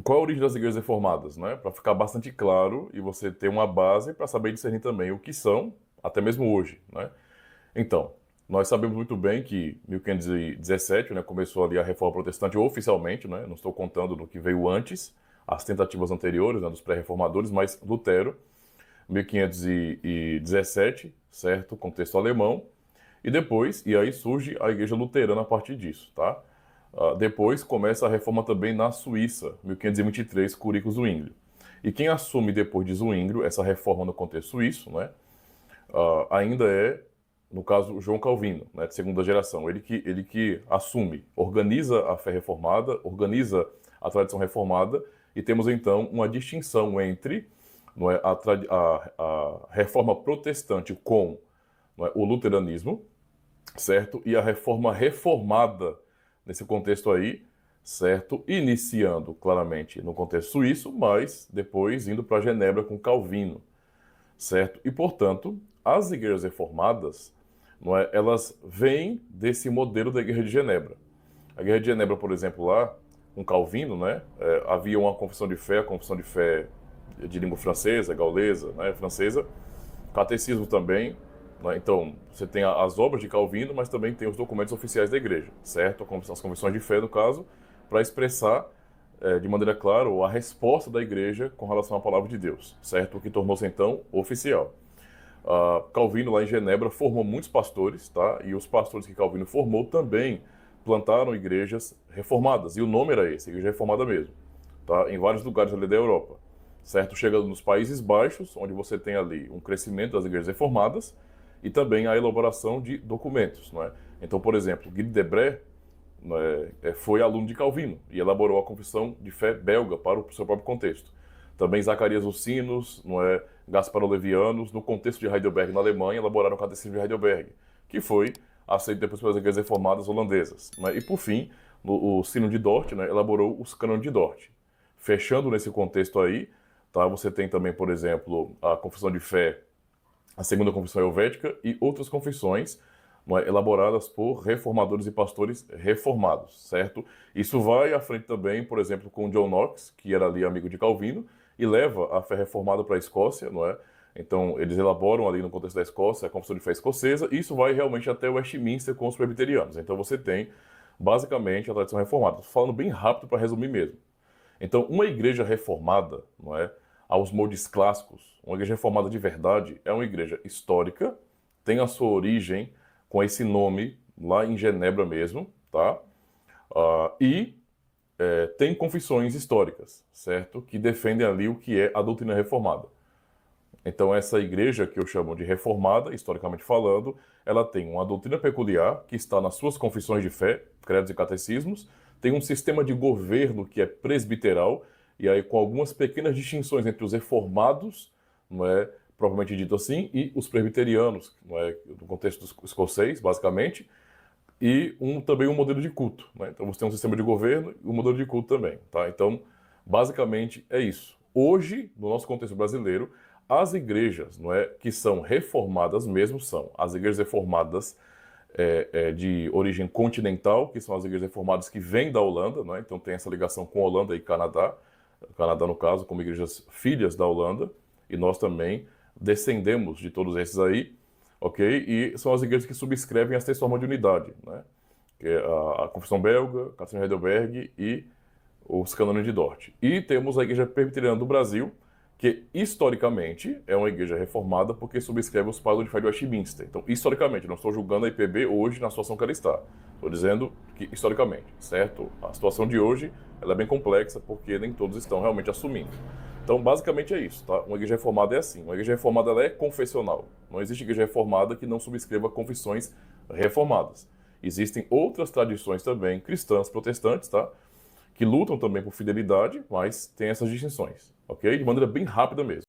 qual a origem das igrejas reformadas, né? Para ficar bastante claro e você ter uma base para saber discernir também o que são, até mesmo hoje, né? Então, nós sabemos muito bem que 1517, né, começou ali a Reforma Protestante oficialmente, né? Não estou contando no que veio antes, as tentativas anteriores, né, dos pré-reformadores, mas Lutero, 1517, certo? Contexto alemão. E depois, e aí surge a Igreja Luterana a partir disso, tá? Depois começa a reforma também na Suíça, 1523, Curico Zwinglio. E quem assume depois de Zwinglio essa reforma no contexto suíço, né, ainda é, no caso, João Calvino, né, de segunda geração. Ele que assume, organiza a fé reformada, organiza a tradição reformada, e temos então uma distinção entre, não é, a reforma protestante com, não é, o luteranismo, certo? E a reforma reformada nesse contexto aí, certo? Iniciando claramente no contexto suíço, mas depois indo para Genebra com Calvino, certo? E portanto, as igrejas reformadas, não é, elas vêm desse modelo da Igreja de Genebra. A Igreja de Genebra, por exemplo, lá com Calvino, né, havia uma confissão de fé, a confissão de fé de língua francesa, gaulesa, né, francesa, catecismo também, né? Então, você tem as obras de Calvino, mas também tem os documentos oficiais da igreja, certo? As confissões de fé, no caso, para expressar de maneira clara a resposta da igreja com relação à palavra de Deus, certo? O que tornou-se, então, oficial. Calvino, lá em Genebra, formou muitos pastores, tá? E os pastores que Calvino formou também plantaram igrejas reformadas, e o nome era esse, Igreja Reformada mesmo, tá? Em vários lugares ali da Europa, certo? Chegando nos Países Baixos, onde você tem ali um crescimento das igrejas reformadas, e também a elaboração de documentos, não é? Então, por exemplo, Guy de Debré, foi aluno de Calvino e elaborou a confissão de fé belga para o seu próprio contexto. Também Zacarias Ursinos, não é, Gaspar Olevianos, no contexto de Heidelberg, na Alemanha, elaboraram o Catecismo de Heidelberg, que foi aceito depois pelas igrejas reformadas holandesas, né? E, por fim, o Sino de Dort, né, elaborou os Cânones de Dort. Fechando nesse contexto aí, tá, você tem também, por exemplo, a confissão de fé, a segunda confissão helvética e outras confissões, não é, elaboradas por reformadores e pastores reformados, certo? Isso vai à frente também, por exemplo, com John Knox, que era ali amigo de Calvino, e leva a fé reformada para a Escócia, não é? Então, eles elaboram ali no contexto da Escócia a confissão de fé escocesa, e isso vai realmente até Westminster com os presbiterianos. Então, você tem, basicamente, a tradição reformada. Estou falando bem rápido para resumir mesmo. Então, uma igreja reformada, não é, aos moldes clássicos, uma igreja reformada de verdade, é uma igreja histórica, tem a sua origem com esse nome lá em Genebra mesmo, tá? E tem confissões históricas, certo? Que defendem ali o que é a doutrina reformada. Então, essa igreja que eu chamo de reformada, historicamente falando, ela tem uma doutrina peculiar que está nas suas confissões de fé, credos e catecismos, tem um sistema de governo que é presbiteral, e aí com algumas pequenas distinções entre os reformados, não é, propriamente dito assim, e os presbiterianos, não é, no contexto escocês, basicamente, e também um modelo de culto, né? Então você tem um sistema de governo e um modelo de culto também, tá? Então, basicamente é isso. Hoje, no nosso contexto brasileiro, as igrejas, não é, que são reformadas mesmo são as igrejas reformadas de origem continental, que são as igrejas reformadas que vêm da Holanda, não é? Então tem essa ligação com Holanda e Canadá, Canadá no caso, como igrejas filhas da Holanda, e nós também descendemos de todos esses aí, ok? E são as igrejas que subscrevem as três formas de unidade, né? Que é a Confissão Belga, a Catecismo de Heidelberg e os Cânones de Dort. E temos a Igreja Presbiteriana do Brasil, que historicamente é uma igreja reformada porque subscreve os padrões de fé de Westminster. Então, historicamente, não estou julgando a IPB hoje na situação que ela está. Estou dizendo que historicamente, certo? A situação de hoje ela é bem complexa porque nem todos estão realmente assumindo. Então, basicamente é isso, tá? Uma igreja reformada é assim. Uma igreja reformada ela é confessional. Não existe igreja reformada que não subscreva confissões reformadas. Existem outras tradições também cristãs, protestantes, tá? Que lutam também por fidelidade, mas tem essas distinções, ok? De maneira bem rápida mesmo.